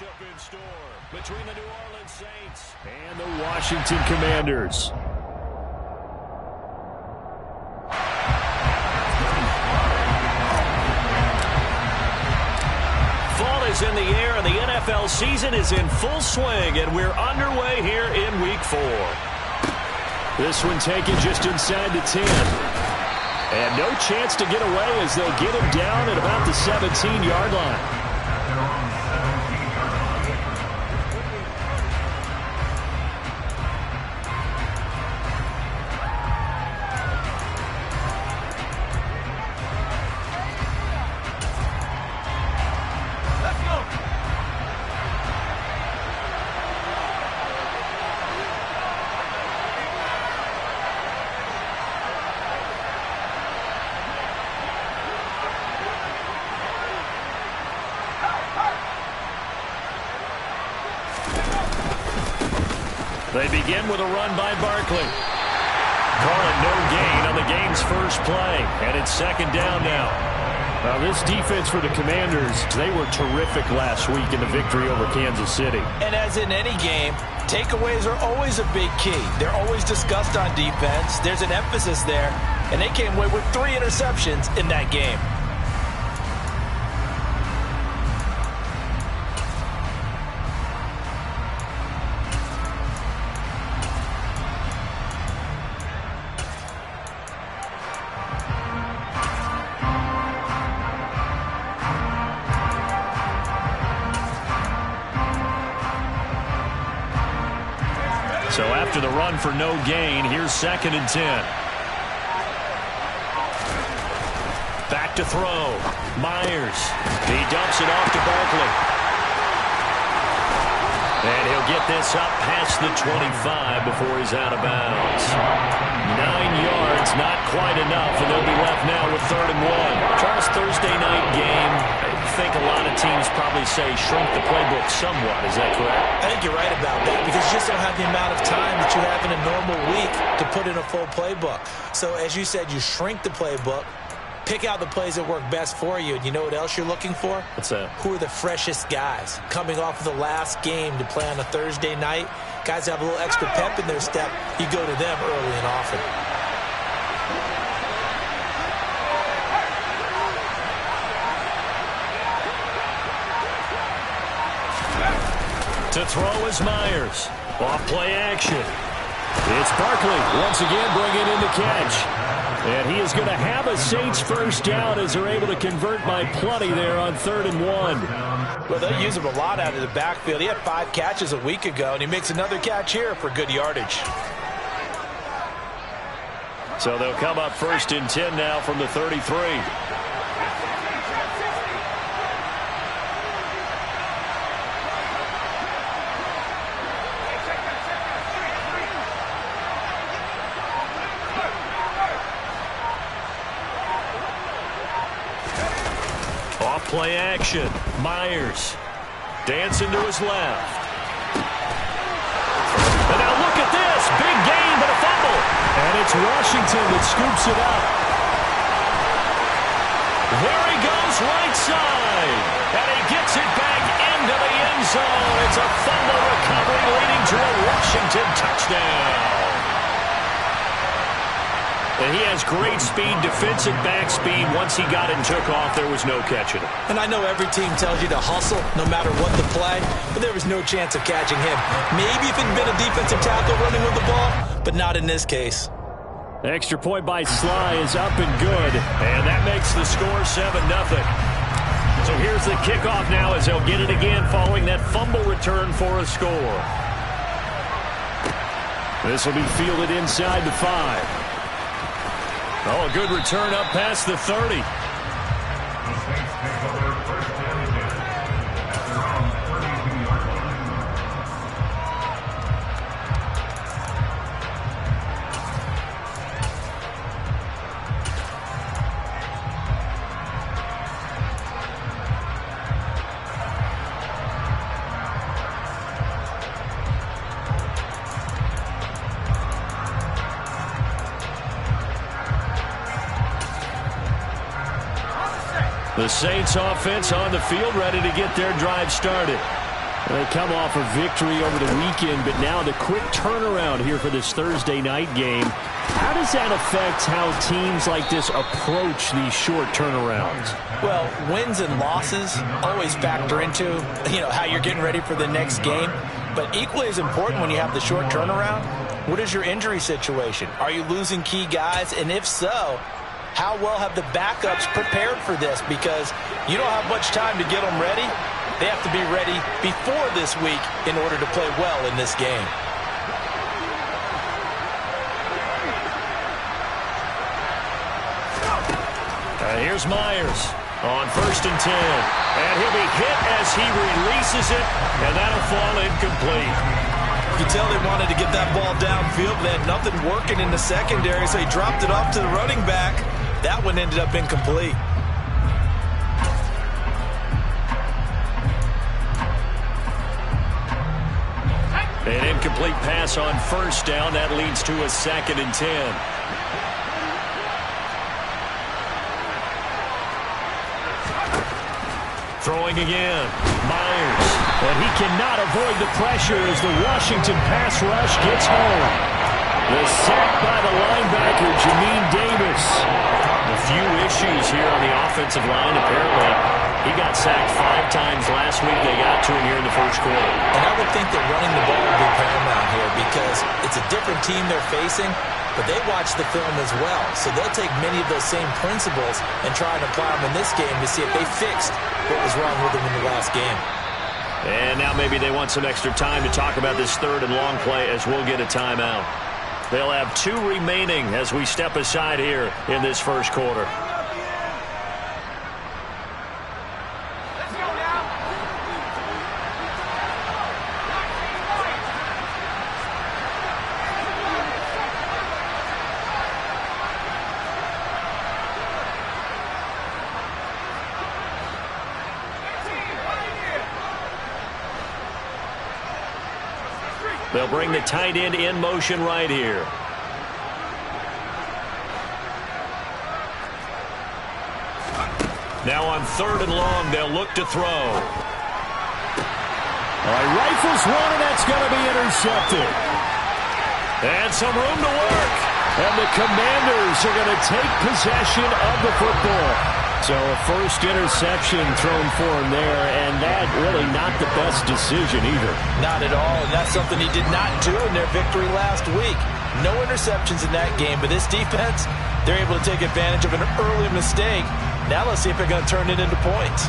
matchup in store between the New Orleans Saints and the Washington Commanders. Fall is in the air, and the NFL season is in full swing, and we're underway here in Week 4. This one taken just inside the 10. And no chance to get away as they'll get him down at about the 17-yard line. They begin with a run by Barkley. Call it no gain on the game's first play, and it's second down now. Now, this defense for the Commanders, they were terrific last week in the victory over Kansas City. And as in any game, takeaways are always a big key. They're always discussed on defense. There's an emphasis there, and they came away with 3 interceptions in that game. So after the run for no gain, here's 2nd and 10. Back to throw. Myers. He dumps it off to Barkley. And he'll get this up past the 25 before he's out of bounds. 9 yards, not quite enough, and they'll be left now with 3rd and 1. Charles, Thursday night game, I think a lot of teams probably say shrink the playbook somewhat. Is that correct? I think you're right about that because you just don't have the amount of time that you have in a normal week to put in a full playbook. So as you said, you shrink the playbook, pick out the plays that work best for you. And you know what else you're looking for? What's that? Who are the freshest guys coming off of the last game to play on a Thursday night? Guys have a little extra pep in their step. You go to them early and often. To throw is Myers. Off play action. It's Barkley once again bringing in the catch. And he is going to have a Saints first down as they're able to convert by plenty there on 3rd and 1. Well, they'll use him a lot out of the backfield. He had 5 catches a week ago, and he makes another catch here for good yardage. So they'll come up 1st and 10 now from the 33. Play action. Myers dancing to his left. And now look at this. Big gain, but a fumble. And it's Washington that scoops it up. There he goes, right side. And he gets it back into the end zone. It's a fumble recovery leading to a Washington touchdown. And he has great speed, defensive back speed. Once he got it and took off, there was no catching him. And I know every team tells you to hustle no matter what the play, but there was no chance of catching him. Maybe if it had been a defensive tackle running with the ball, but not in this case. The extra point by Sly is up and good, and that makes the score 7-0. So here's the kickoff now as they'll get it again following that fumble return for a score. This will be fielded inside the 5. Oh, a good return up past the 30. The Saints offense on the field ready to get their drive started. They come off a victory over the weekend, but now the quick turnaround here for this Thursday night game. How does that affect how teams like this approach these short turnarounds? Well, wins and losses always factor into, how you're getting ready for the next game. But equally as important when you have the short turnaround, what is your injury situation? Are you losing key guys? And if so, how well have the backups prepared for this? Because you don't have much time to get them ready. They have to be ready before this week in order to play well in this game. Here's Myers on 1st and 10. And he'll be hit as he releases it, and that'll fall incomplete. You can tell they wanted to get that ball downfield. They had nothing working in the secondary, so he dropped it off to the running back. That one ended up incomplete. An incomplete pass on 1st down. That leads to a 2nd and 10. Throwing again. Myers. And he cannot avoid the pressure as the Washington pass rush gets home. The sack by the linebacker, Jamin Davis. A few issues here on the offensive line. Apparently, he got sacked 5 times last week. They got to him here in the 1st quarter. And I would think that running the ball would be paramount here because it's a different team they're facing, but they watch the film as well. So they'll take many of those same principles and try and apply them in this game to see if they fixed what was wrong with them in the last game. And now maybe they want some extra time to talk about this 3rd and long play as we'll get a timeout. They'll have 2 remaining as we step aside here in this 1st quarter. They'll bring the tight end in motion right here. Now on 3rd and long, they'll look to throw. All right, rifles one, and that's going to be intercepted. And some room to work. And the Commanders are going to take possession of the football. So a 1st interception thrown for him there, and that really not the best decision either. Not at all, and that's something he did not do in their victory last week. No interceptions in that game, but this defense, they're able to take advantage of an early mistake. Now let's see if they're going to turn it into points.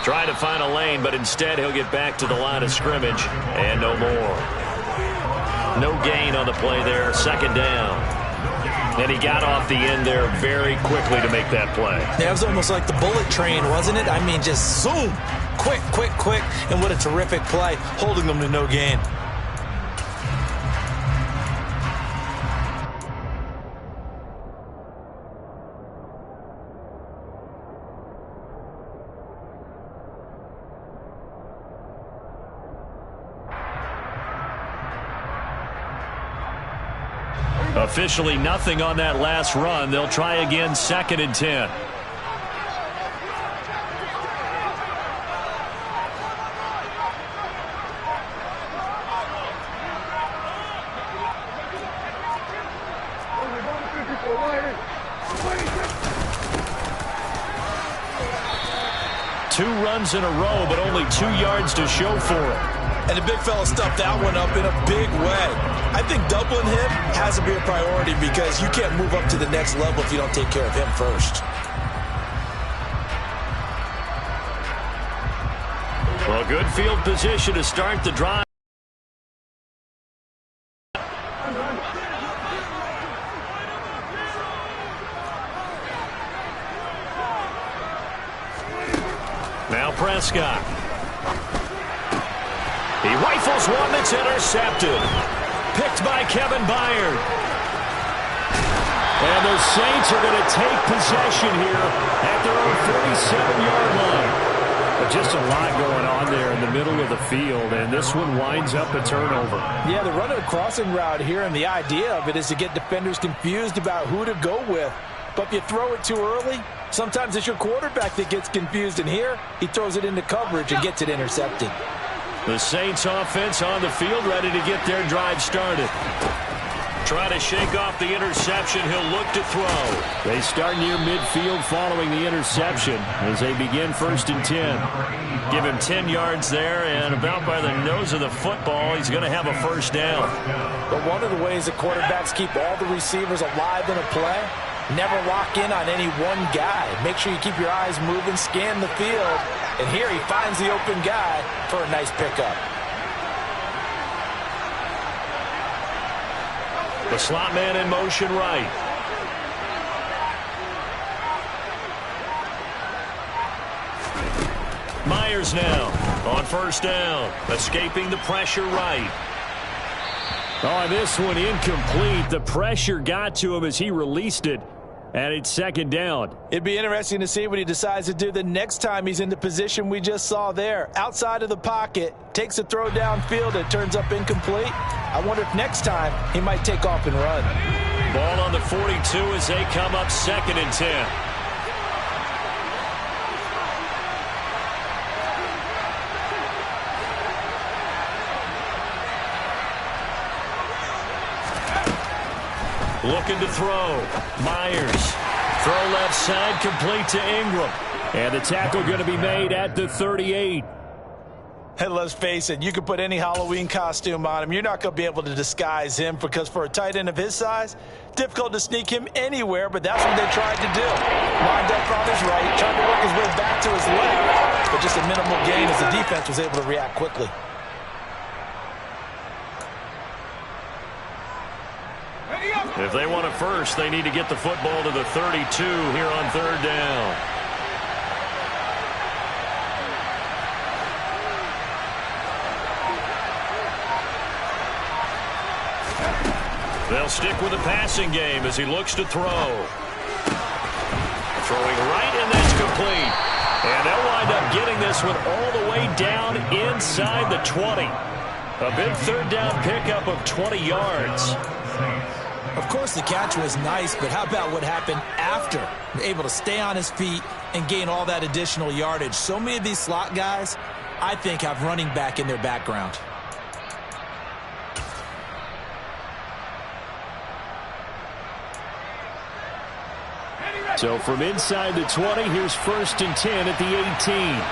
Trying to find a lane, but instead he'll get back to the line of scrimmage, and no more. No gain on the play there, 2nd down. And he got off the end there very quickly to make that play. Yeah, it was almost like the bullet train, wasn't it? I mean, just zoom, quick, quick, quick, and what a terrific play, holding them to no gain. Officially nothing on that last run. They'll try again, 2nd and 10. Two runs in a row, but only 2 yards to show for it. And the big fella stuffed that one up in a big way. I think doubling him has to be a priority because you can't move up to the next level if you don't take care of him first. Well, good field position to start the drive. Now Prescott. He rifles one that's intercepted. Picked by Kevin Byard. And the Saints are going to take possession here at their own 47-yard line. A just a lot going on there in the middle of the field, and this one winds up a turnover. Yeah, they're running a crossing route here, and the idea of it is to get defenders confused about who to go with. But if you throw it too early, sometimes it's your quarterback that gets confused, and here he throws it into coverage and gets it intercepted. The Saints offense on the field, ready to get their drive started. Try to shake off the interception. He'll look to throw. They start near midfield following the interception as they begin 1st and 10. Give him 10 yards there, and about by the nose of the football, he's going to have a 1st down. But one of the ways the quarterbacks keep all the receivers alive in a play, never lock in on any one guy. Make sure you keep your eyes moving, scan the field, and here he finds the open guy for a nice pickup. The slot man in motion right. Myers now on 1st down, escaping the pressure right. Oh, this one incomplete. The pressure got to him as he released it, and it's 2nd down. It'd be interesting to see what he decides to do the next time he's in the position we just saw there. Outside of the pocket, takes a throw downfield, and turns up incomplete. I wonder if next time he might take off and run. Ball on the 42 as they come up 2nd and 10. Looking to throw. Myers. Throw left side, complete to Ingram. And the tackle going to be made at the 38. And let's face it, you can put any Halloween costume on him. You're not going to be able to disguise him because for a tight end of his size, difficult to sneak him anywhere, but that's what they tried to do. Lined up on his right, trying to work his way back to his left, but just a minimal gain as the defense was able to react quickly. If they want a 1st, they need to get the football to the 32 here on 3rd down. They'll stick with the passing game as he looks to throw. Throwing right, and that's complete. And they'll wind up getting this one all the way down inside the 20. A big 3rd down pickup of 20 yards. Of course, the catch was nice, but how about what happened after? Able to stay on his feet and gain all that additional yardage. So many of these slot guys, I think, have running back in their background. So from inside the 20, here's 1st and 10 at the 18.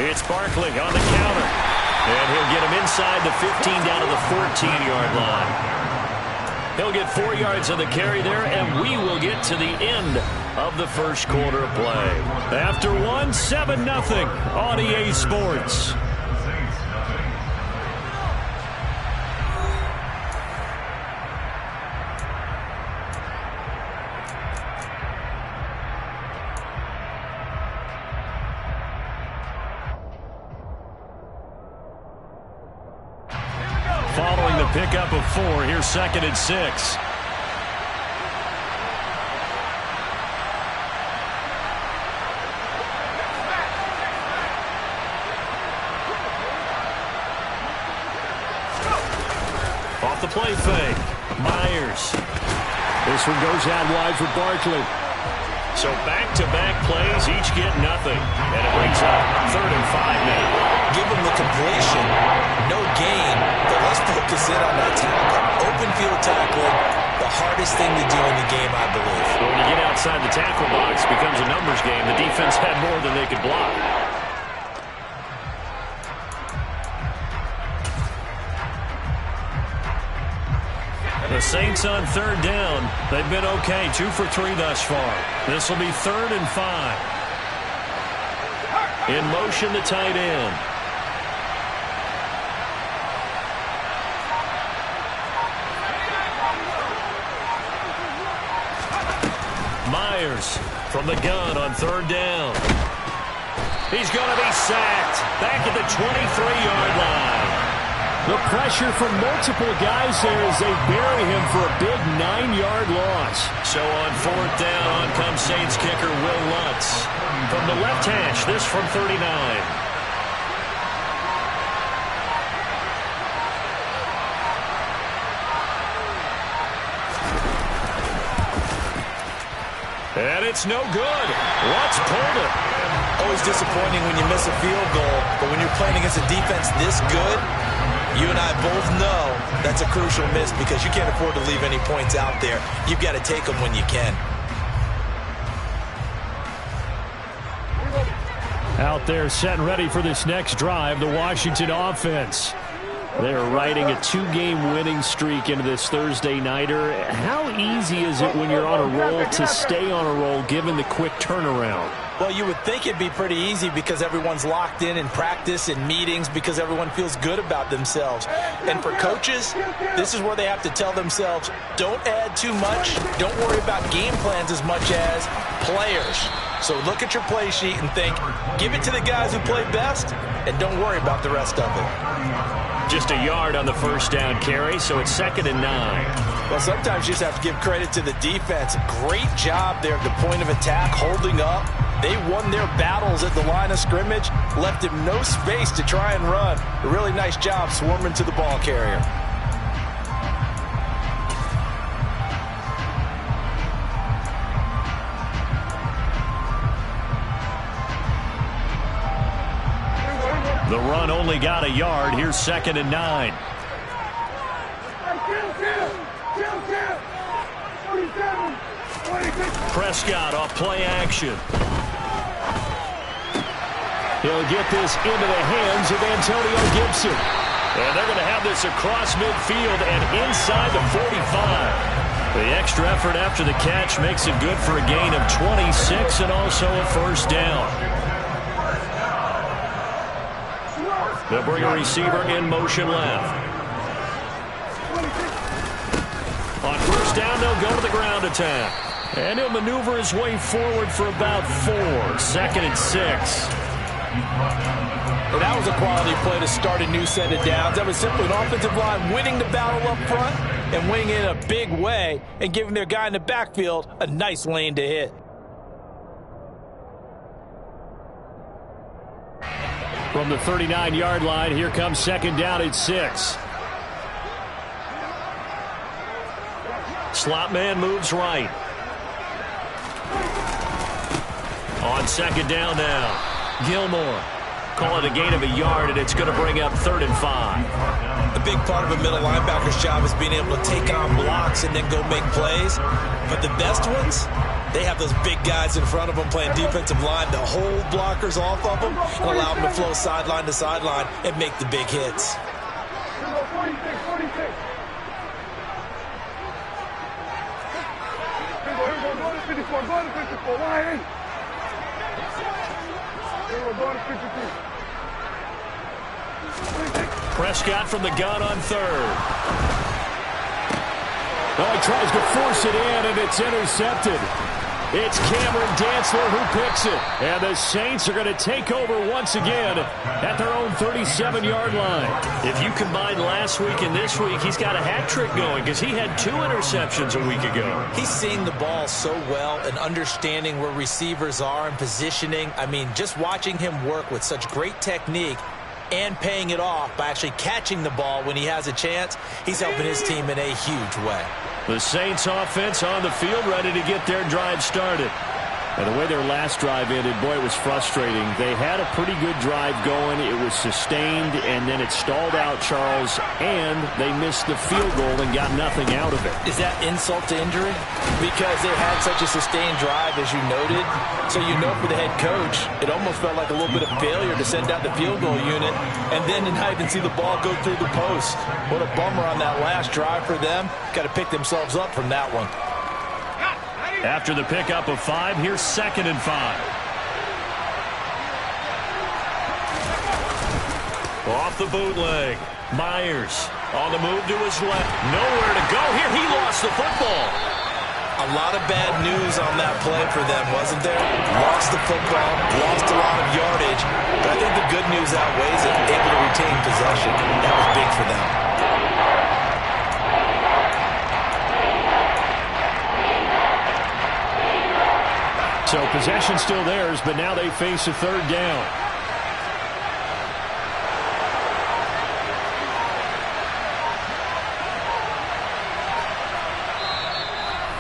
It's Barkley on the counter. And he'll get him inside the 15 down to the 14-yard line. He'll get 4 yards on the carry there, and we will get to the end of the 1st quarter of play. After 7-0 on EA Sports. Following the pickup of 4, here's 2nd and 6. Off the play fake. Myers. This one goes out wide for Barkley. So back-to-back plays, each get nothing. And it brings up 3rd and 5 now. Give him the completion, no gain, but let's focus in on that tackle. Open field tackling, the hardest thing to do in the game, I believe. When you get outside the tackle box, it becomes a numbers game. The defense had more than they could block. The Saints on 3rd down. They've been okay, 2 for 3 thus far. This will be 3rd and 5. In motion, the tight end. Myers from the gun on 3rd down. He's going to be sacked back at the 23-yard line. The pressure from multiple guys there as they bury him for a big 9-yard loss. So on 4th down, on comes Saints kicker Will Lutz. From the left hash, this from 39. And it's no good. Lutz pulled it. Always disappointing when you miss a field goal, but when you're playing against a defense this good, you and I both know that's a crucial miss because you can't afford to leave any points out there. You've got to take them when you can. Out there set and ready for this next drive, the Washington offense. They're riding a 2-game winning streak into this Thursday nighter. How easy is it when you're on a roll to stay on a roll given the quick turnaround? Well, you would think it'd be pretty easy because everyone's locked in practice and meetings because everyone feels good about themselves. And for coaches, this is where they have to tell themselves, don't add too much. Don't worry about game plans as much as players. So look at your play sheet and think, give it to the guys who play best, and don't worry about the rest of it. Just a yard on the first down carry, so it's 2nd and 9. Well, sometimes you just have to give credit to the defense. Great job there at the point of attack, holding up. They won their battles at the line of scrimmage, left him no space to try and run. A really nice job swarming to the ball carrier. The run only got a yard. Here's 2nd and 9. Prescott off play action. He'll get this into the hands of Antonio Gibson. And they're going to have this across midfield and inside the 45. The extra effort after the catch makes it good for a gain of 26 and also a first down. They'll bring a receiver in motion left. On first down, they'll go to the ground attack. And he'll maneuver his way forward for about 4. 2nd and 6. Well, that was a quality play to start a new set of downs. That was simply an offensive line winning the battle up front and winning it in a big way and giving their guy in the backfield a nice lane to hit. From the 39-yard line, here comes 2nd down at 6. Slot man moves right. On 2nd down now, Gilmore. Call it a gain of a yard, and it's going to bring up 3rd and 5. A big part of a middle linebacker's job is being able to take on blocks and then go make plays. But the best ones, they have those big guys in front of them playing defensive line to hold blockers off of them and allow them to flow sideline to sideline and make the big hits. Prescott from the gun on 3rd. Oh, he tries to force it in, and it's intercepted. It's Cameron Dantzler who picks it. And the Saints are going to take over once again at their own 37-yard line. If you combine last week and this week, he's got a hat trick going because he had 2 interceptions a week ago. He's seeing the ball so well and understanding where receivers are and positioning. I mean, just watching him work with such great technique and paying it off by actually catching the ball when he has a chance, he's helping his team in a huge way. The Saints offense on the field ready to get their drive started. And the way their last drive ended, boy, it was frustrating. They had a pretty good drive going. It was sustained, and then it stalled out, Charles, and they missed the field goal and got nothing out of it. Is that insult to injury? Because they had such a sustained drive, as you noted. So you know for the head coach, it almost felt like a little bit of failure to send out the field goal unit, and then to not even see the ball go through the post. What a bummer on that last drive for them. Got to pick themselves up from that one. After the pickup of 5, here's 2nd and 5. Off the bootleg. Myers on the move to his left. Nowhere to go here. He lost the football. A lot of bad news on that play for them, wasn't there? Lost the football, lost a lot of yardage, but I think the good news outweighs it. Able to retain possession. That was big for them. So possession still theirs, but now they face a third down.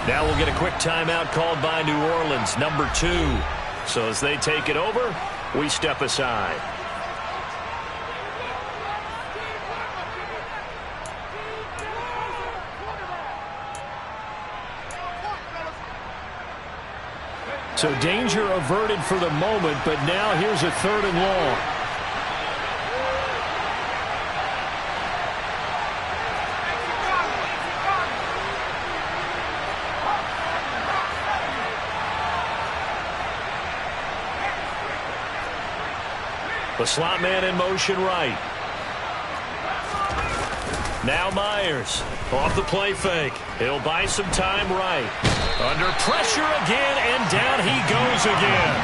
Now we'll get a quick timeout called by New Orleans, number 2. So as they take it over, we step aside. So danger averted for the moment, but now here's a 3rd and long. The slot man in motion right. Now Myers off the play fake. He'll buy some time right. Under pressure again, and down he goes again.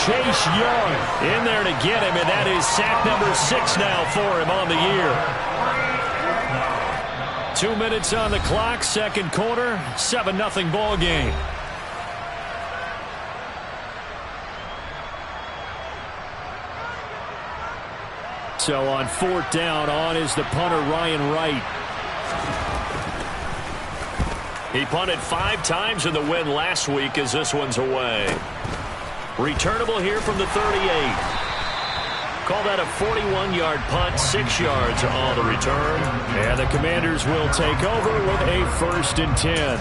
Chase Young in there to get him, and that is sack number 6 now for him on the year. 2 minutes on the clock, second quarter, 7-0 ball game. So on 4th down, on is the punter Ryan Wright. He punted 5 times in the win last week as this one's away. Returnable here from the 38. Call that a 41-yard punt, 6 yards on the return. And the Commanders will take over with a 1st and 10.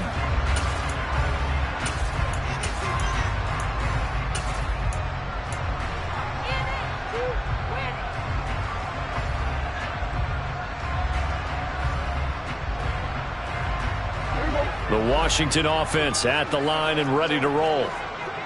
The Washington offense at the line and ready to roll.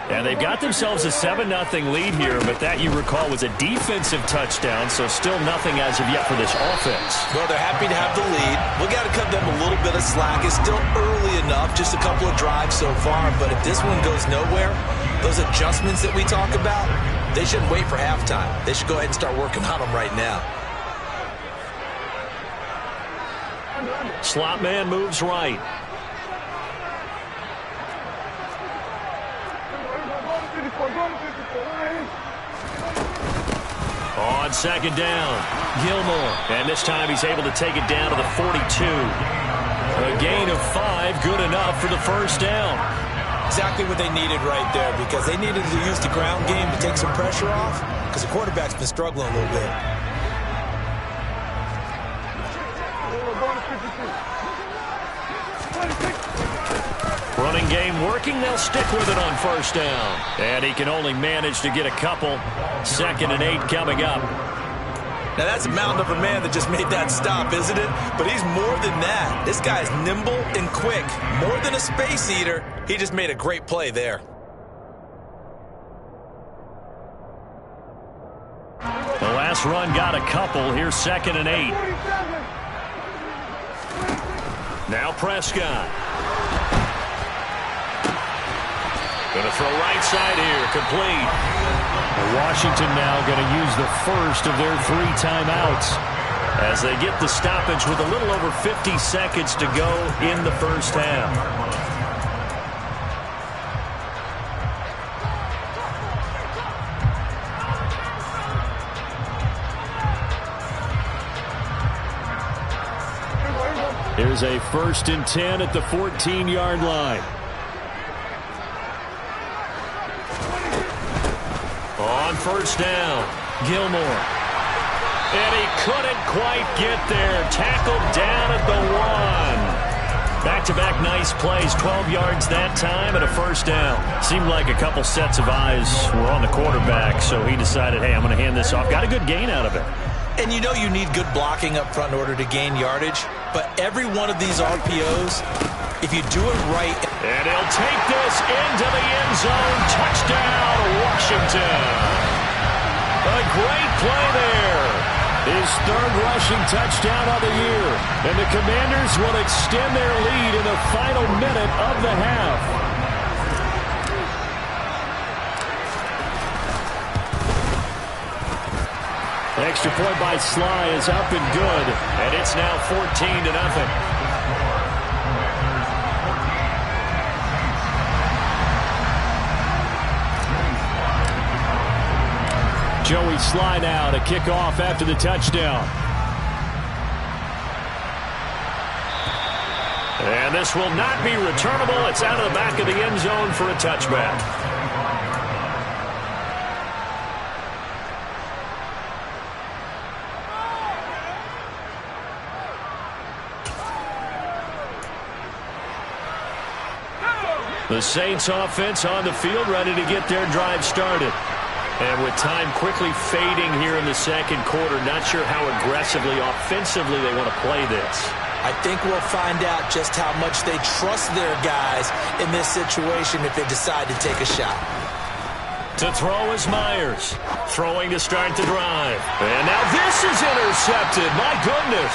And they've got themselves a 7-0 lead here, but that, you recall, was a defensive touchdown, so still nothing as of yet for this offense. Well, they're happy to have the lead. We got to cut them a little bit of slack. It's still early enough, just a couple of drives so far, but if this one goes nowhere, those adjustments that we talk about, they shouldn't wait for halftime. They should go ahead and start working on them right now. Slot man moves right. On 2nd down, Gilmore. And this time he's able to take it down to the 42. A gain of 5, good enough for the 1st down. Exactly what they needed right there, because they needed to use the ground game to take some pressure off, because the quarterback's been struggling a little bit. Running game working. They'll stick with it on 1st down. And he can only manage to get a couple. 2nd and 8 coming up. Now that's a mountain of a man that just made that stop, isn't it? But he's more than that. This guy's nimble and quick. More than a space eater. He just made a great play there. The last run got a couple. Here's 2nd and 8. Now Prescott. Going to throw right side here, complete. Washington now going to use the first of their 3 timeouts as they get the stoppage with a little over 50 seconds to go in the 1st half. Here's a 1st and 10 at the 14-yard line. On 1st down, Gilmore. And he couldn't quite get there. Tackled down at the 1. Back-to-back nice plays, 12 yards that time and a 1st down. Seemed like a couple sets of eyes were on the quarterback, so he decided, hey, I'm going to hand this off. Got a good gain out of it. And you know you need good blocking up front in order to gain yardage, but every one of these RPOs, if you do it right. And he'll take this into the end zone. Touchdown, Washington. A great play there. His third rushing touchdown of the year. And the Commanders will extend their lead in the final minute of the half. Extra point by Sly is up and good. And it's now 14-0. Joey Sly now to kick off after the touchdown. And this will not be returnable. It's out of the back of the end zone for a touchback. The Saints offense on the field ready to get their drive started. And with time quickly fading here in the second quarter, not sure how aggressively, offensively they want to play this. I think we'll find out just how much they trust their guys in this situation if they decide to take a shot. To throw is Myers. Throwing to start the drive. And now this is intercepted. My goodness.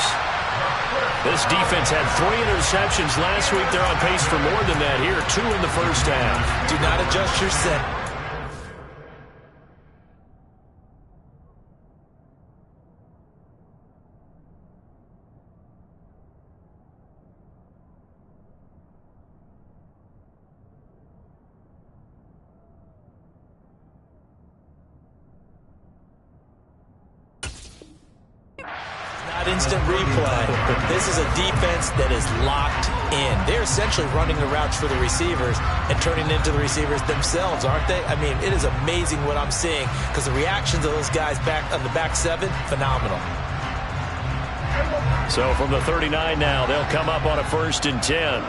This defense had 3 interceptions last week. They're on pace for more than that here. 2 in the first half. Do not adjust your set. Instant replay. This is a defense that is locked in. They're essentially running the routes for the receivers and turning into the receivers themselves, aren't they? I mean, it is amazing what I'm seeing because the reactions of those guys back on the back 7, phenomenal. So from the 39 now, they'll come up on a 1st and 10.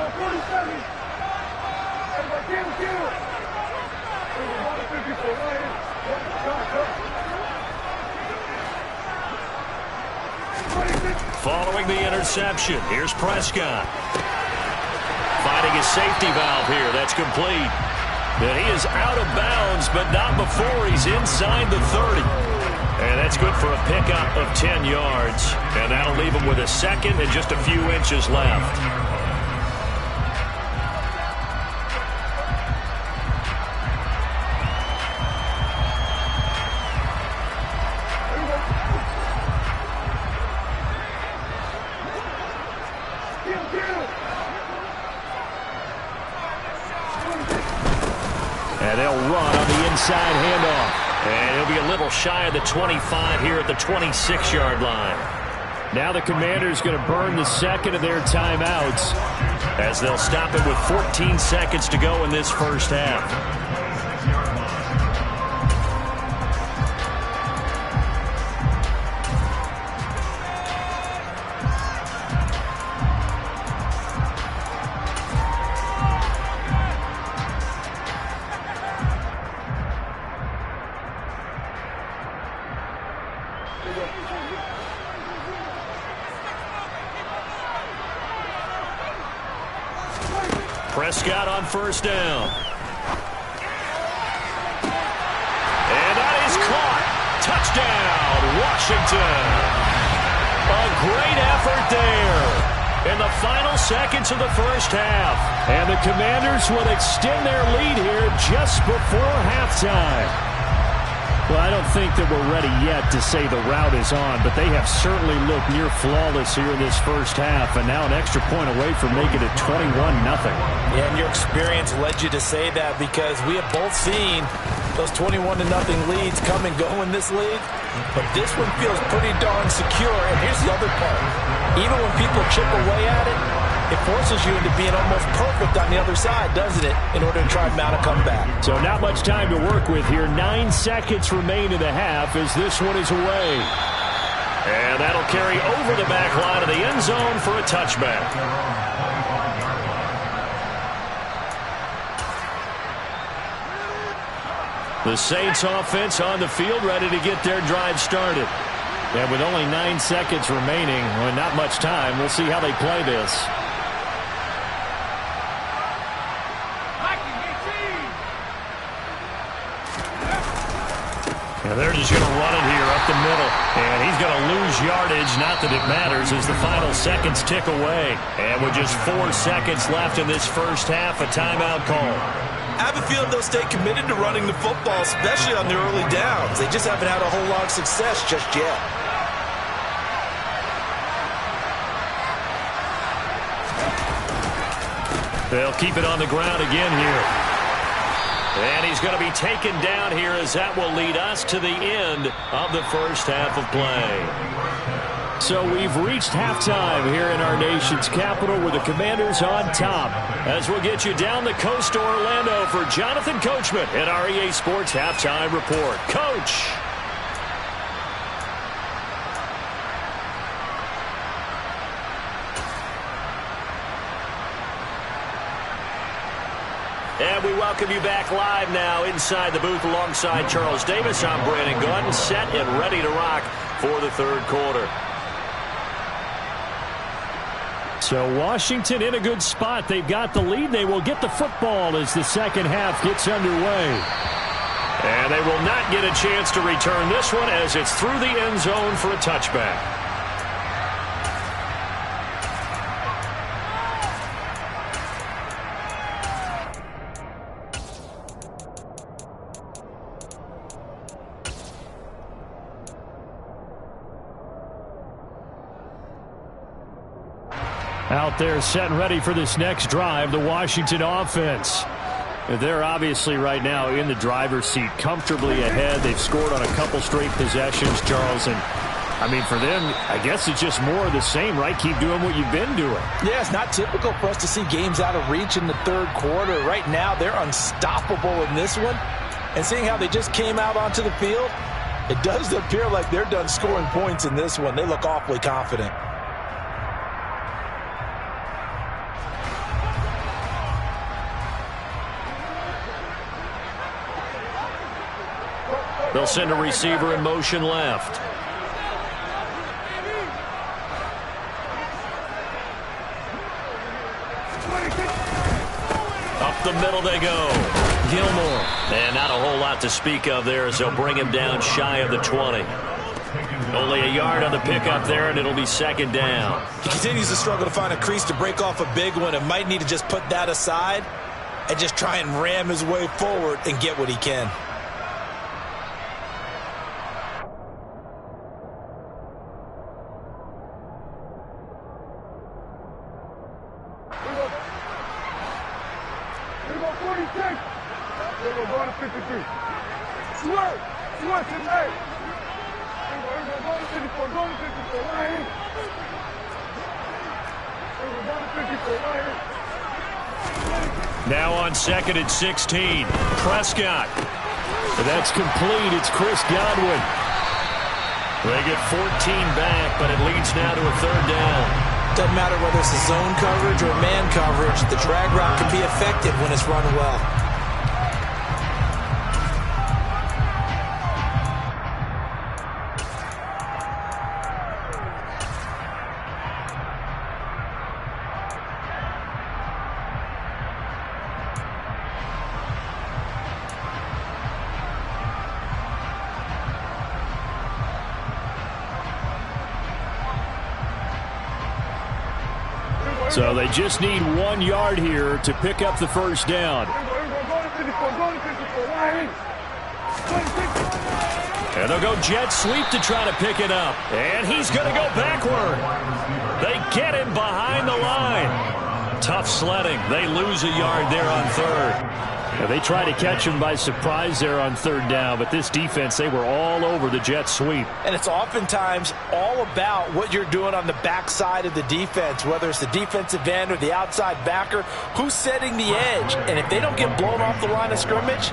Following the interception, here's Prescott. Finding his safety valve here. That's complete. And he is out of bounds, but not before he's inside the 30. And that's good for a pickup of 10 yards. And that'll leave him with a second and just a few inches left. And they'll run on the inside handoff. And he'll be a little shy of the 25 here at the 26-yard line. Now the Commanders going to burn the second of their timeouts as they'll stop it with 14 seconds to go in this first half. Prescott on 1st down. And that is caught. Touchdown, Washington. A great effort there in the final seconds of the first half. And the Commanders will extend their lead here just before halftime. Well, I don't think that we're ready yet to say the route is on, but they have certainly looked near flawless here in this first half, and now an extra point away from making it 21-0. Yeah, and your experience led you to say that because we have both seen those 21-0 leads come and go in this league, but this one feels pretty darn secure, and here's the other part. Even when people chip away at it, it forces you into being almost perfect on the other side, doesn't it, in order to try and mount a comeback. So not much time to work with here. 9 seconds remain in the half as this one is away. And that'll carry over the back line of the end zone for a touchback. The Saints offense on the field ready to get their drive started. And with only 9 seconds remaining, well, not much time, we'll see how they play this. And they're just going to run it here up the middle. And he's going to lose yardage. Not that it matters as the final seconds tick away. And with just 4 seconds left in this first half, a timeout call. I have a feeling they'll stay committed to running the football, especially on the early downs. They just haven't had a whole lot of success just yet. They'll keep it on the ground again here. And he's going to be taken down here as that will lead us to the end of the first half of play. So we've reached halftime here in our nation's capital with the Commanders on top. As we'll get you down the coast to Orlando for Jonathan Coachman at our EA Sports Halftime Report. Coach! And we welcome you back live now inside the booth alongside Charles Davis. I'm Brandon Gunn, set and ready to rock for the third quarter. So Washington in a good spot. They've got the lead. They will get the football as the second half gets underway. And they will not get a chance to return this one as it's through the end zone for a touchback. Out there set and ready for this next drive, the Washington offense. They're obviously right now in the driver's seat, comfortably ahead. They've scored on a couple straight possessions, Charles. And, I mean, for them, I guess it's just more of the same, right? Keep doing what you've been doing. Yeah, it's not typical for us to see games out of reach in the third quarter. Right now, they're unstoppable in this one. And seeing how they just came out onto the field, it does appear like they're done scoring points in this one. They look awfully confident. They'll send a receiver in motion left. Up the middle they go. Gilmore. And not a whole lot to speak of there as they'll bring him down shy of the 20. Only a yard on the pickup there, and it'll be second down. He continues to struggle to find a crease to break off a big one and might need to just put that aside and just try and ram his way forward and get what he can. Now on second and 16. Prescott. That's complete. It's Chris Godwin. They get 14 back, but it leads now to a third down. Doesn't matter whether it's a zone coverage or man coverage. The drag route can be effective when it's run well. So they just need 1 yard here to pick up the first down. And they'll go jet sweep to try to pick it up. And he's going to go backward. They get him behind the line. Tough sledding. They lose a yard there on third. Now they try to catch him by surprise there on third down, but this defense, they were all over the jet sweep. And it's oftentimes all about what you're doing on the backside of the defense, whether it's the defensive end or the outside backer, who's setting the edge. And if they don't get blown off the line of scrimmage,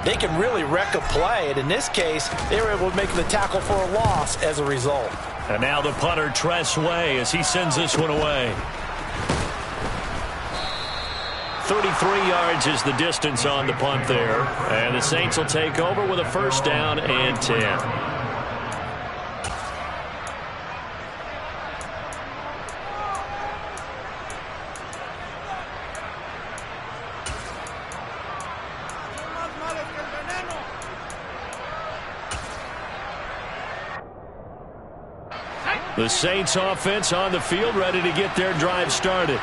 they can really wreck a play. And in this case, they were able to make the tackle for a loss as a result. And now the punter, Tress Way, as he sends this one away. 33 yards is the distance on the punt there. And the Saints will take over with a first down and 10. The Saints offense on the field, ready to get their drive started.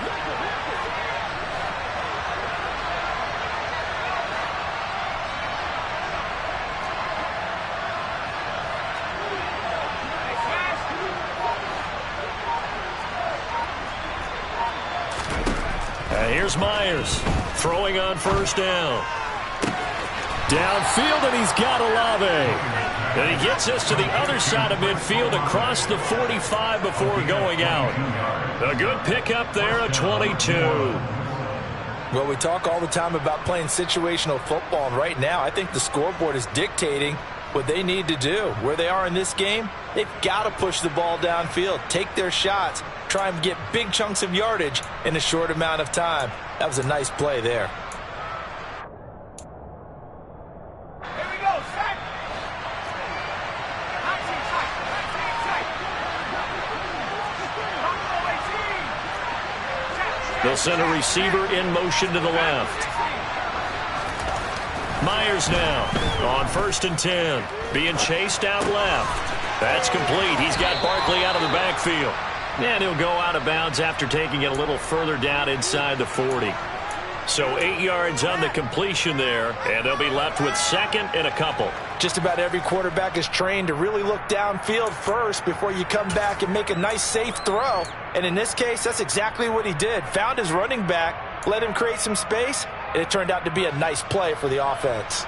Here's Myers throwing on first down. Downfield, and he's got Olave. And he gets us to the other side of midfield across the 45 before going out. A good pickup there, a 22. Well, we talk all the time about playing situational football, and right now I think the scoreboard is dictating what they need to do. Where they are in this game, they've got to push the ball downfield, take their shots, try and get big chunks of yardage in a short amount of time. That was a nice play there. They'll send a receiver in motion to the left. Myers now on 1st and 10. Being chased out left. That's complete. He's got Barkley out of the backfield. And he'll go out of bounds after taking it a little further down inside the 40. So 8 yards on the completion there, and they'll be left with 2nd and a couple. Just about every quarterback is trained to really look downfield first before you come back and make a nice, safe throw. And in this case, that's exactly what he did. Found his running back, let him create some space, and it turned out to be a nice play for the offense.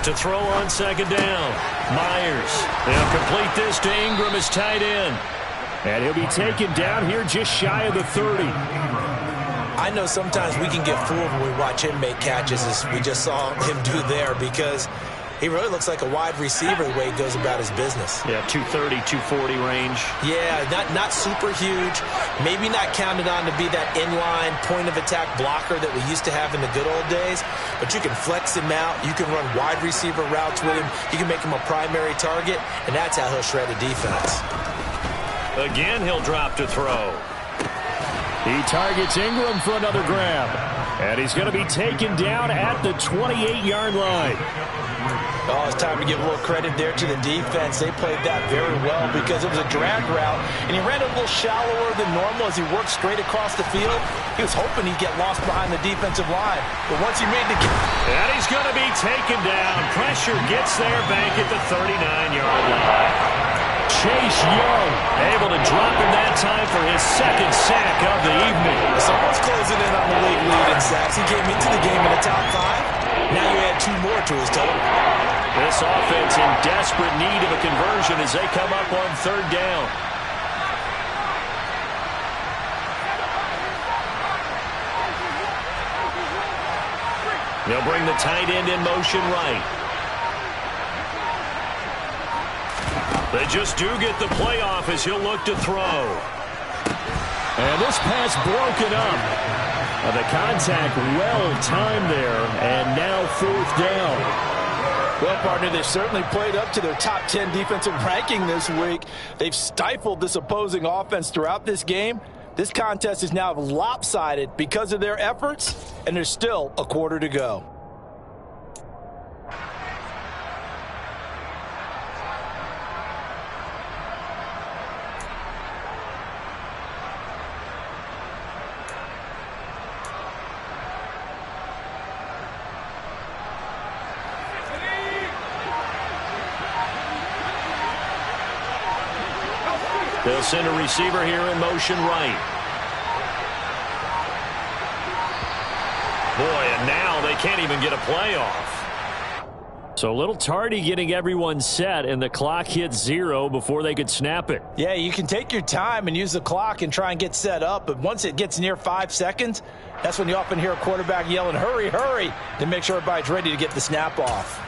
To throw on 2nd down. Myers. They'll complete this to Ingram as tight end. And he'll be taken down here just shy of the 30. I know sometimes we can get fooled when we watch him make catches, as we just saw him do there, because he really looks like a wide receiver the way he goes about his business. Yeah, 230, 240 range. Yeah, not super huge. Maybe not counted on to be that inline point-of-attack blocker that we used to have in the good old days. But you can flex him out. You can run wide receiver routes with him. You can make him a primary target, and that's how he'll shred a defense. Again, he'll drop to throw. He targets Ingram for another grab. And he's going to be taken down at the 28-yard line. Oh, it's time to give a little credit there to the defense. They played that very well because it was a drag route, and he ran a little shallower than normal as he worked straight across the field. He was hoping he'd get lost behind the defensive line, but once he made the... And he's going to be taken down. Pressure gets there back at the 39-yard line. Chase Young able to drop him that time for his 2nd sack of the evening. Someone's closing in on the league lead in sacks. He came into the game in the top 5. Now you add 2 more to his total. This offense in desperate need of a conversion as they come up on 3rd down. They'll bring the tight end in motion right. They just do get the playoff as he'll look to throw. And this pass broken up. The contact well timed there, and now 4th down. Well, partner, they've certainly played up to their top 10 defensive ranking this week. They've stifled this opposing offense throughout this game. This contest is now lopsided because of their efforts, and there's still a quarter to go. They'll send a receiver here in motion right. Boy, and now they can't even get a play off. So a little tardy getting everyone set, and the clock hits 0 before they could snap it. Yeah, you can take your time and use the clock and try and get set up, but once it gets near 5 seconds, that's when you often hear a quarterback yelling, hurry, hurry, to make sure everybody's ready to get the snap off.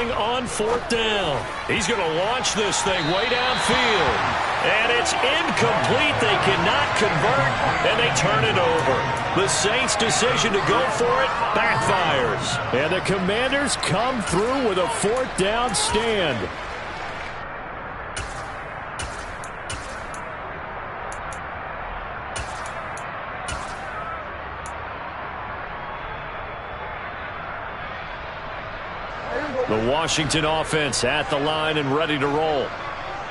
throwing on 4th down. He's going to launch this thing way downfield. And it's incomplete. They cannot convert, and they turn it over. The Saints' decision to go for it backfires. And the Commanders come through with a 4th down stand. The Washington offense at the line and ready to roll.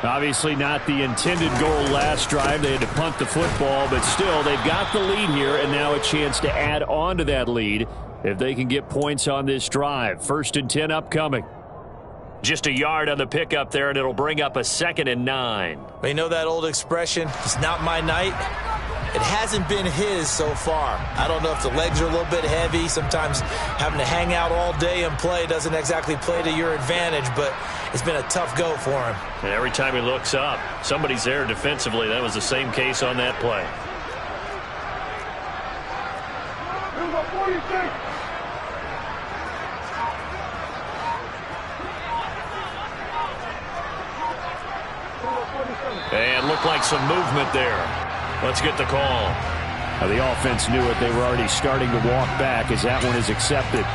Obviously not the intended goal last drive. They had to punt the football, but still they've got the lead here, and now a chance to add on to that lead if they can get points on this drive. 1st and 10 upcoming. Just a yard on the pickup there, and it'll bring up a 2nd and 9. You know that old expression, it's not my night? It hasn't been his so far. I don't know if the legs are a little bit heavy. Sometimes having to hang out all day and play doesn't exactly play to your advantage, but it's been a tough go for him. And every time he looks up, somebody's there defensively. That was the same case on that play. And looked like some movement there. Let's get the call. The offense knew it. They were already starting to walk back as that one is accepted.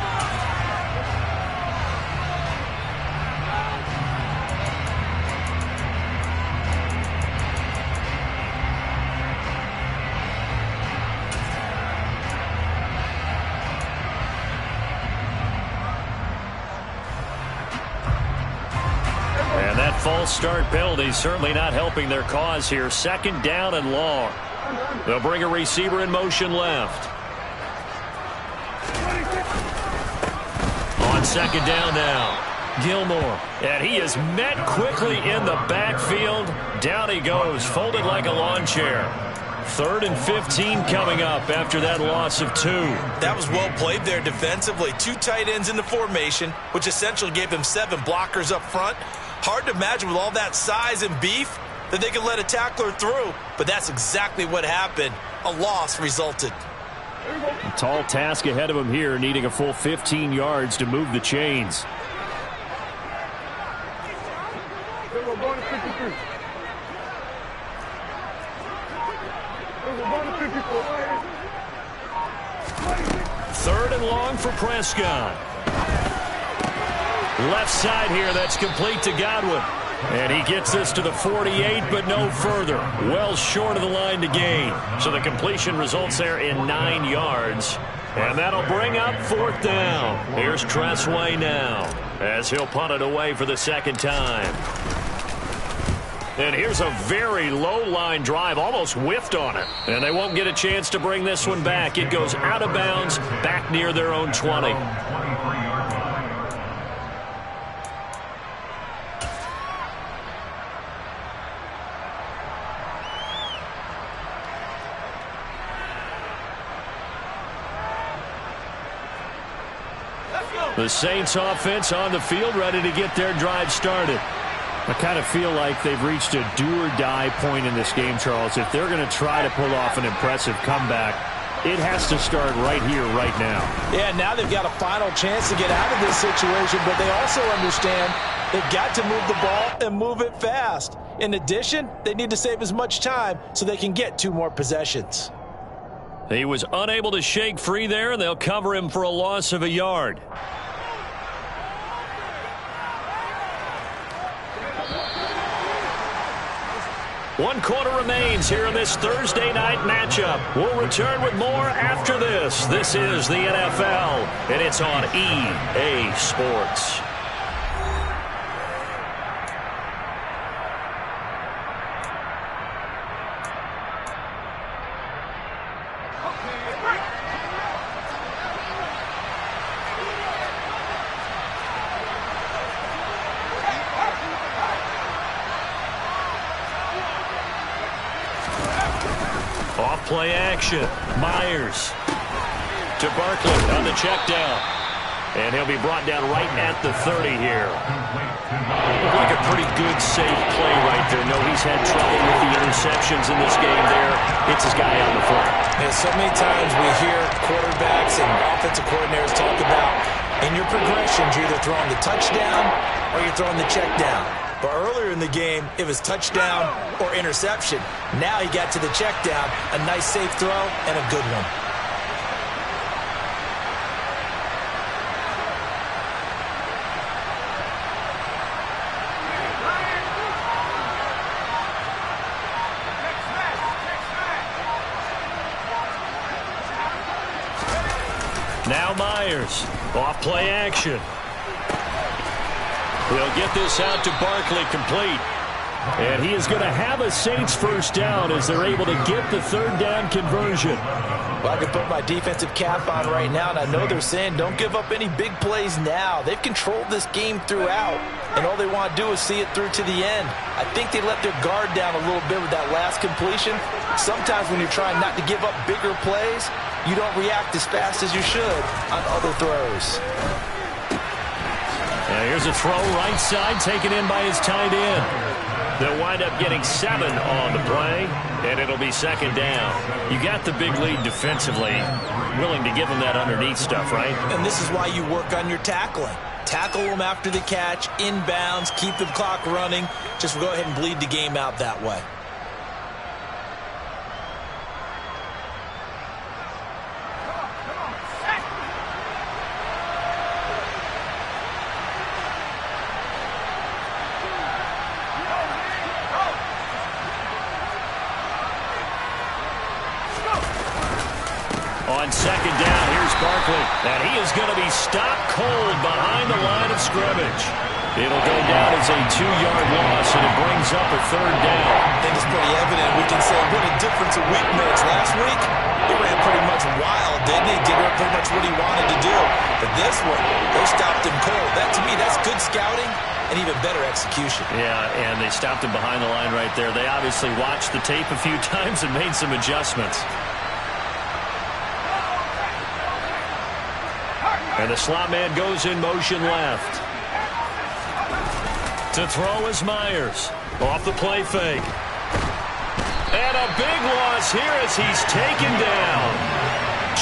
And that false start penalty certainly not helping their cause here. 2nd down and long. They'll bring a receiver in motion left. On 2nd down now. Gilmore. And he is met quickly in the backfield. Down he goes, folded like a lawn chair. 3rd and 15 coming up after that loss of 2. That was well played there defensively. 2 tight ends in the formation, which essentially gave them 7 blockers up front. Hard to imagine with all that size and beef that they could let a tackler through, but that's exactly what happened. A loss resulted. A tall task ahead of him here, needing a full 15 yards to move the chains. Third and long for Prescott. Left side here, that's complete to Godwin. And he gets this to the 48, but no further. Well short of the line to gain. So the completion results there in 9 yards. And that'll bring up 4th down. Here's Tressway now, as he'll punt it away for the 2nd time. And here's a very low-line drive, almost whiffed on it. And they won't get a chance to bring this one back. It goes out of bounds, back near their own 20. The Saints offense on the field, ready to get their drive started. I kind of feel like they've reached a do-or-die point in this game, Charles. If they're going to try to pull off an impressive comeback, it has to start right here, right now. Yeah, now they've got a final chance to get out of this situation, but they also understand they've got to move the ball and move it fast. In addition, they need to save as much time so they can get 2 more possessions. He was unable to shake free there, and they'll cover him for a loss of a yard. One quarter remains here in this Thursday night matchup. We'll return with more after this. This is the NFL, and it's on EA Sports. Off-play action. Myers to Barkley on the check down. And he'll be brought down right at the 30 here. Looked like a pretty good, safe play right there. No, he's had trouble with the interceptions in this game there. It's his guy on the fly. And so many times we hear quarterbacks and offensive coordinators talk about In your progressions, you're either throwing the touchdown or you're throwing the check down. But earlier in the game, it was touchdown or interception. Now he got to the check down, a nice safe throw, and a good one. Now Myers, off play action. He'll get this out to Barkley, complete. And he is going to have a Saints first down as they're able to get the third down conversion. Well, I can put my defensive cap on right now, and I know they're saying don't give up any big plays now. They've controlled this game throughout, and all they want to do is see it through to the end. I think they let their guard down a little bit with that last completion. Sometimes when you're trying not to give up bigger plays, you don't react as fast as you should on other throws. And here's a throw right side taken in by his tight end. They'll wind up getting 7 on the play, and it'll be second down. You got the big lead defensively, willing to give them that underneath stuff, right? And this is why you work on your tackling. Tackle them after the catch, inbounds, keep the clock running. Just go ahead and bleed the game out that way. On second down, here's Barkley, and he is going to be stopped cold behind the line of scrimmage. It'll go down as a 2-yard loss, and it brings up a third down. I think it's pretty evident. We can say what a difference a week makes. Last week, he ran pretty much wild, didn't he? Did pretty much what he wanted to do. But this one, they stopped him cold. That, to me, that's good scouting and even better execution. Yeah, and they stopped him behind the line right there. They obviously watched the tape a few times and made some adjustments. And the slot man goes in motion left. To throw is Myers. Off the play fake. And a big loss here as he's taken down.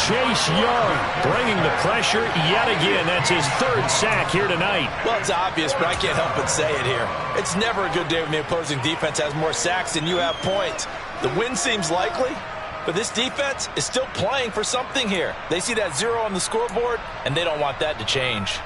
Chase Young bringing the pressure yet again. That's his third sack here tonight. Well, it's obvious, but I can't help but say it here. It's never a good day when the opposing defense has more sacks than you have points. The win seems likely, but this defense is still playing for something here. They see that 0 on the scoreboard, and they don't want that to change.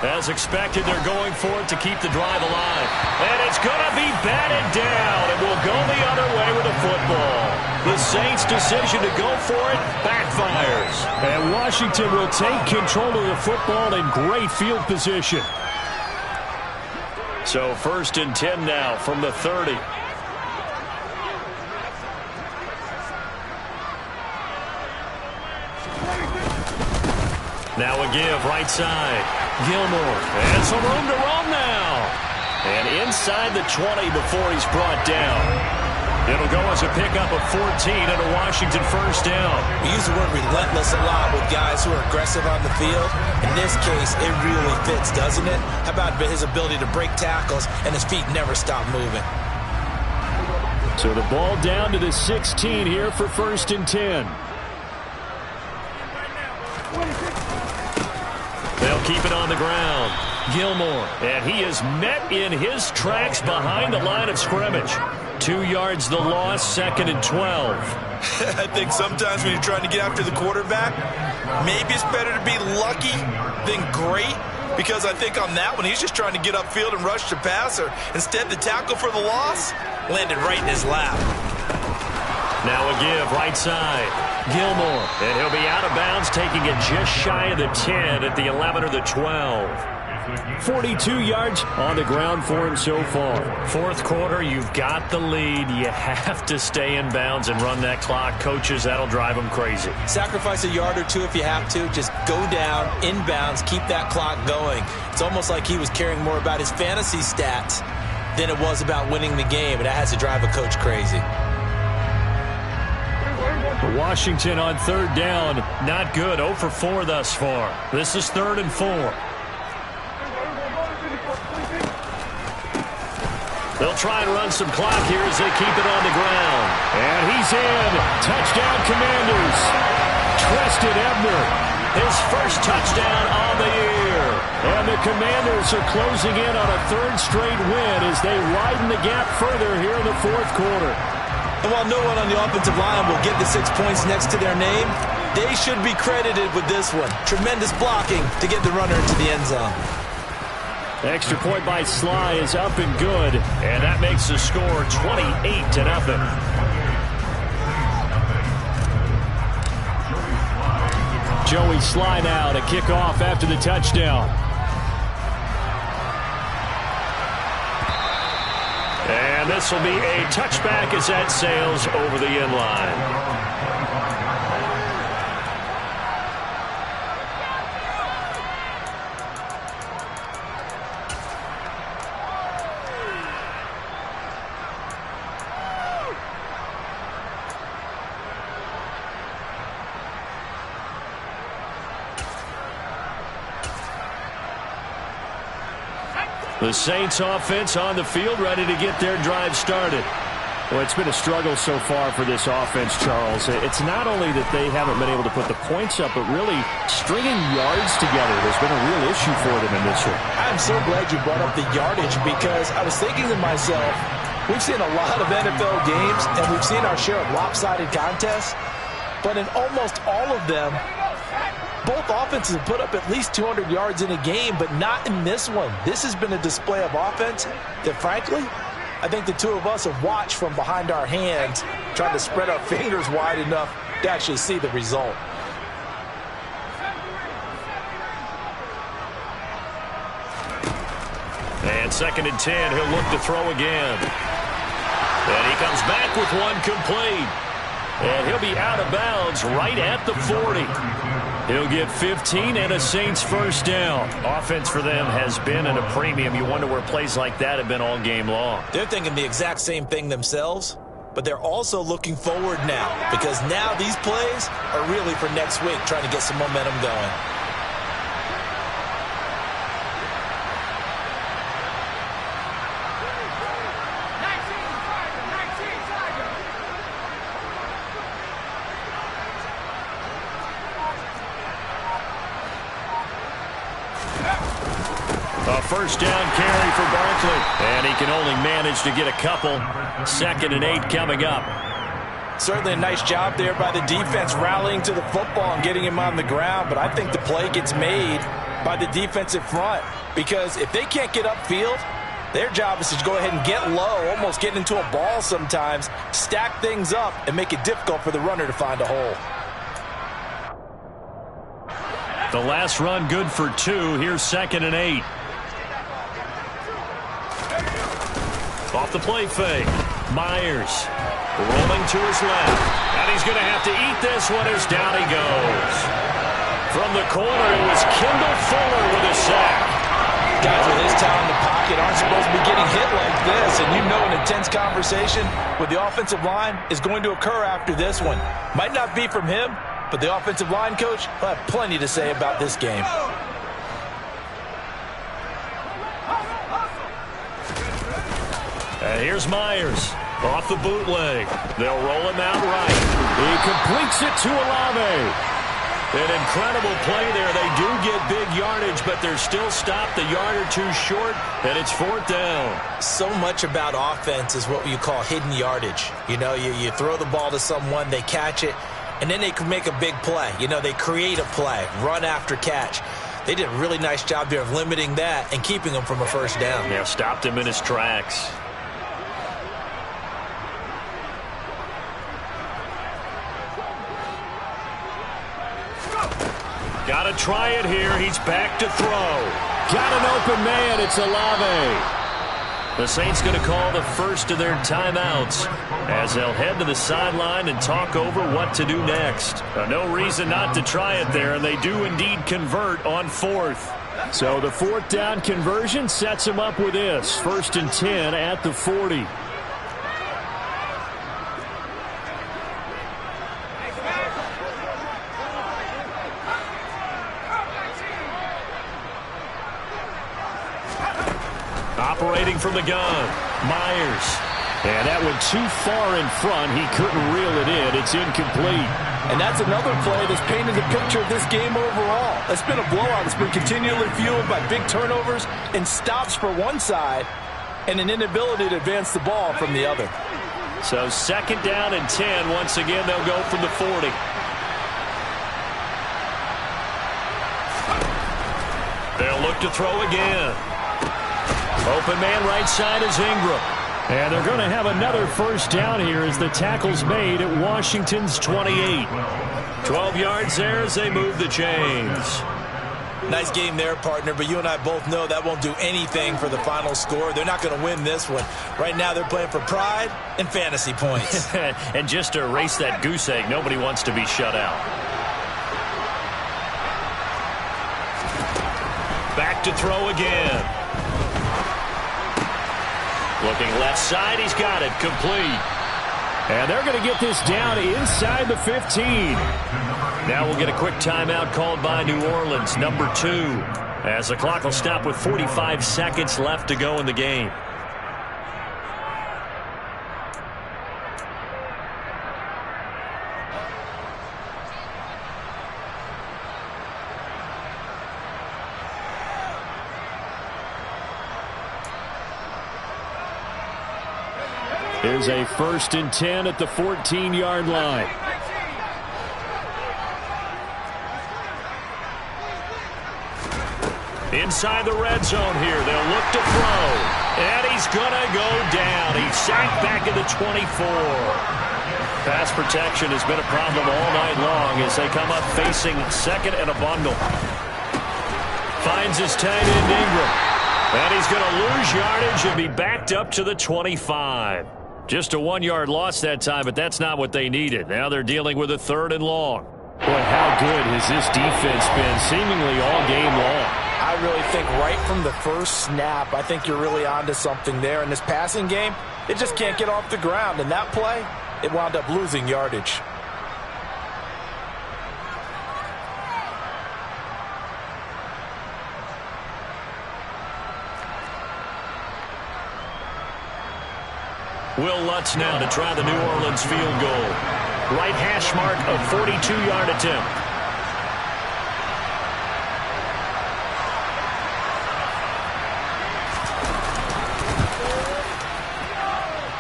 As expected, they're going for it to keep the drive alive. And it's going to be batted down, and we'll go the other way with the football. The Saints' decision to go for it backfires. And Washington will take control of the football in great field position. So 1st and 10 now from the 30. Now a give right side. Gilmore, and some room to roam now. And inside the 20 before he's brought down. It'll go as a pickup of 14 and a Washington first down. We use the word relentless a lot with guys who are aggressive on the field. In this case, it really fits, doesn't it? How about his ability to break tackles and his feet never stop moving? So the ball down to the 16 here for 1st and 10. They'll keep it on the ground. Gilmore, and he is met in his tracks behind the line of scrimmage. 2 yards the loss, 2nd and 12. I think sometimes when you're trying to get after the quarterback, maybe it's better to be lucky than great, because I think on that one, he's just trying to get upfield and rush the passer. Instead, the tackle for the loss landed right in his lap. Now a give right side. Gilmore, and he'll be out of bounds, taking it just shy of the 10 at the 11 or the 12. 42 yards on the ground for him so far. Fourth quarter, you've got the lead. You have to stay in bounds and run that clock. Coaches, that'll drive them crazy. Sacrifice a yard or two if you have to. Just go down, inbounds, keep that clock going. It's almost like he was caring more about his fantasy stats than it was about winning the game, and that has to drive a coach crazy. Washington on third down. Not good. 0 for 4 thus far. This is 3rd and 4. They'll try and run some clock here as they keep it on the ground. And he's in. Touchdown, Commanders. Treston Ebner. His first touchdown on the year. And the Commanders are closing in on a 3rd straight win as they widen the gap further here in the 4th quarter. And while no one on the offensive line will get the 6 points next to their name, they should be credited with this one. Tremendous blocking to get the runner into the end zone. Extra point by Sly is up and good. And that makes the score 28-0. Joey Sly now to kick off after the touchdown. And this will be a touchback as that sails over the end line. The Saints offense on the field, ready to get their drive started. Well, it's been a struggle so far for this offense, Charles. It's not only that they haven't been able to put the points up, but really stringing yards together has been a real issue for them in this one. I'm so glad you brought up the yardage because I was thinking to myself, we've seen a lot of NFL games and we've seen our share of lopsided contests, but in almost all of them, both offenses have put up at least 200 yards in a game, but not in this one. This has been a display of offense that, frankly, I think the two of us have watched from behind our hands, trying to spread our fingers wide enough to actually see the result. And 2nd and 10, he'll look to throw again. And he comes back with one complete. And he'll be out of bounds right at the 40. He'll get 15 and a Saints first down. Offense for them has been at a premium. You wonder where plays like that have been all game long. They're thinking the exact same thing themselves, but they're also looking forward now because now these plays are really for next week, trying to get some momentum going. A first down carry for Barkley. And he can only manage to get a couple. 2nd and 8 coming up. Certainly a nice job there by the defense rallying to the football and getting him on the ground. But I think the play gets made by the defensive front. Because if they can't get upfield, their job is to go ahead and get low, almost get into a ball sometimes, stack things up, and make it difficult for the runner to find a hole. The last run good for 2. Here's 2nd and 8. Off the play fake. Myers rolling to his left. And he's going to have to eat this one as down he goes. From the corner, it was Kendall Fuller with a sack. Guys with his talent in the pocket aren't supposed to be getting hit like this. And you know an intense conversation with the offensive line is going to occur after this one. Might not be from him, but the offensive line coach will have plenty to say about this game. And here's Myers off the bootleg. They'll roll him out right. He completes it to Olave. An incredible play there. They do get big yardage, but they're still stopped a yard or two short, and it's 4th down. So much about offense is what you call hidden yardage. You know, you throw the ball to someone, they catch it, and then they can make a big play. You know, they create a play, run after catch. They did a really nice job there of limiting that and keeping him from a first down. Yeah, stopped him in his tracks. Got to try it here. He's back to throw. got an open man. It's Olave. The Saints going to call the first of their timeouts as they'll head to the sideline and talk over what to do next. No reason not to try it there, and they do indeed convert on fourth. So the fourth down conversion sets them up with this. 1st and 10 at the 40. Operating from the gun, Myers. And that went too far in front. He couldn't reel it in. It's incomplete. And that's another play that's painted the picture of this game overall. It's been a blowout. It's been continually fueled by big turnovers and stops for one side and an inability to advance the ball from the other. So 2nd down and 10. Once again, they'll go from the 40. They'll look to throw again. Open man right side is Ingram. And they're going to have another first down here as the tackle's made at Washington's 28. 12 yards there as they move the chains. Nice game there, partner, but you and I both know that won't do anything for the final score. They're not going to win this one. Right now they're playing for pride and fantasy points. And just to erase that goose egg, nobody wants to be shut out. Back to throw again. Looking left side, he's got it, complete. And they're going to get this down inside the 15. Now we'll get a quick timeout called by New Orleans, number 2, as the clock will stop with 45 seconds left to go in the game. Here's a 1st and 10 at the 14-yard line. Inside the red zone here. They'll look to throw. And he's going to go down. He's sacked back at the 24. Pass protection has been a problem all night long as they come up facing 2nd and a bundle. Finds his tight end Ingram. And he's going to lose yardage and be backed up to the 25. Just a 1-yard loss that time, but that's not what they needed. Now they're dealing with a 3rd and long. Boy, how good has this defense been seemingly all game long? I really think right from the first snap, I think you're really onto something there. In this passing game, it just can't get off the ground. And that play, it wound up losing yardage. Will Lutz now to try the New Orleans field goal. Right hash mark of 42-yard attempt.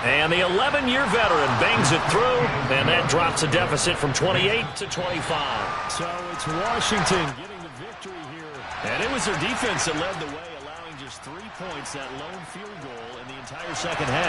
And the 11-year veteran bangs it through, and that drops a deficit from 28 to 25. So it's Washington getting the victory here. And it was their defense that led the way, allowing just 3 points, that lone field goal in the entire second half.